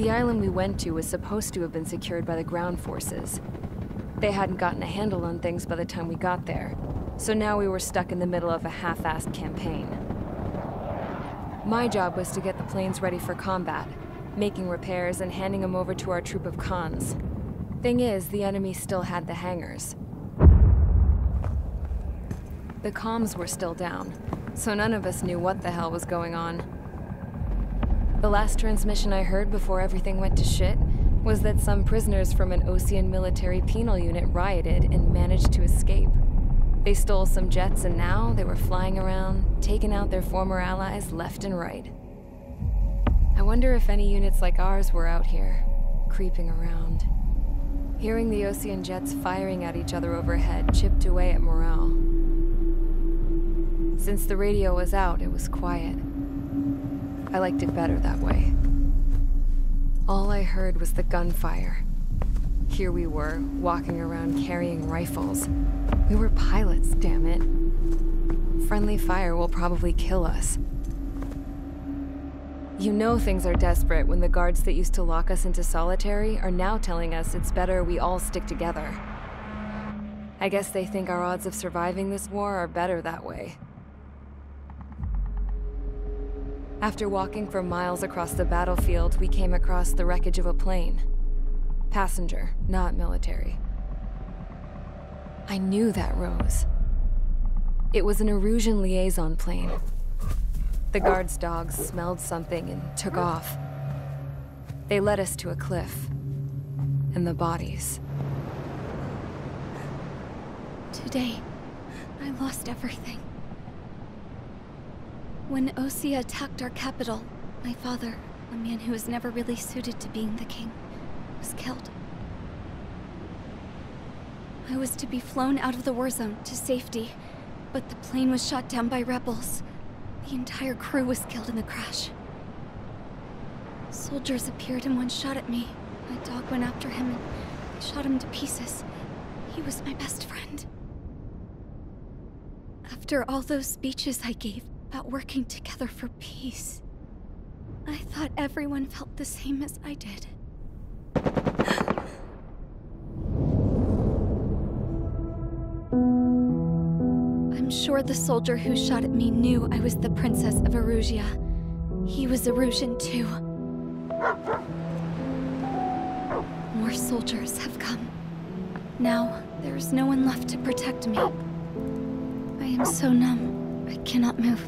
The island we went to was supposed to have been secured by the ground forces. They hadn't gotten a handle on things by the time we got there, so now we were stuck in the middle of a half-assed campaign. My job was to get the planes ready for combat, making repairs and handing them over to our troop of cons. Thing is, the enemy still had the hangars. The comms were still down, so none of us knew what the hell was going on. The last transmission I heard before everything went to shit was that some prisoners from an Osean military penal unit rioted and managed to escape. They stole some jets and now they were flying around, taking out their former allies left and right. I wonder if any units like ours were out here, creeping around. Hearing the Osean jets firing at each other overhead chipped away at morale. Since the radio was out, it was quiet. I liked it better that way. All I heard was the gunfire. Here we were, walking around carrying rifles. We were pilots, damn it. Friendly fire will probably kill us. You know things are desperate when the guards that used to lock us into solitary are now telling us it's better we all stick together. I guess they think our odds of surviving this war are better that way. After walking for miles across the battlefield, we came across the wreckage of a plane. Passenger, not military. I knew that rose. It was an Erusian liaison plane. The guard's dogs smelled something and took off. They led us to a cliff. And the bodies. Today, I lost everything. When Osea attacked our capital, my father, a man who was never really suited to being the king, was killed. I was to be flown out of the war zone to safety, but the plane was shot down by rebels. The entire crew was killed in the crash. Soldiers appeared and one shot at me. My dog went after him and shot him to pieces. He was my best friend. After all those speeches I gave about working together for peace, I thought everyone felt the same as I did. I'm sure the soldier who shot at me knew I was the Princess of Erusia. He was Erusian too. More soldiers have come. Now, there is no one left to protect me. I am so numb, I cannot move.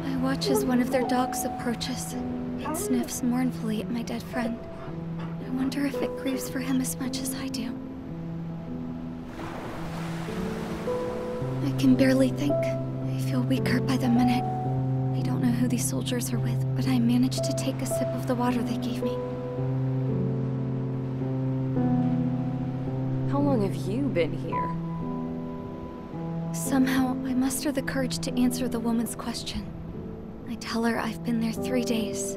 I watch as one of their dogs approaches. It sniffs mournfully at my dead friend. I wonder if it grieves for him as much as I do. I can barely think. I feel weaker by the minute. I don't know who these soldiers are with, but I managed to take a sip of the water they gave me. How long have you been here? Somehow, I muster the courage to answer the woman's question. I tell her I've been there 3 days.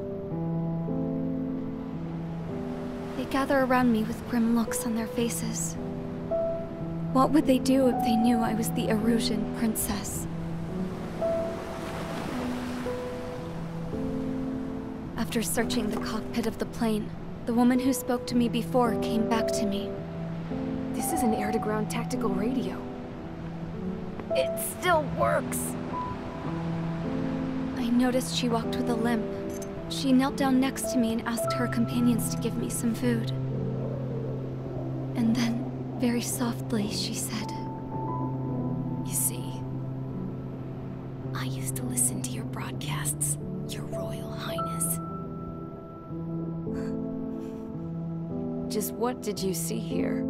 They gather around me with grim looks on their faces. What would they do if they knew I was the Erusian princess? After searching the cockpit of the plane, the woman who spoke to me before came back to me. This is an air-to-ground tactical radio. It still works! I noticed she walked with a limp. She knelt down next to me and asked her companions to give me some food. And then, very softly, she said, "You see, I used to listen to your broadcasts, Your Royal Highness." Just what did you see here?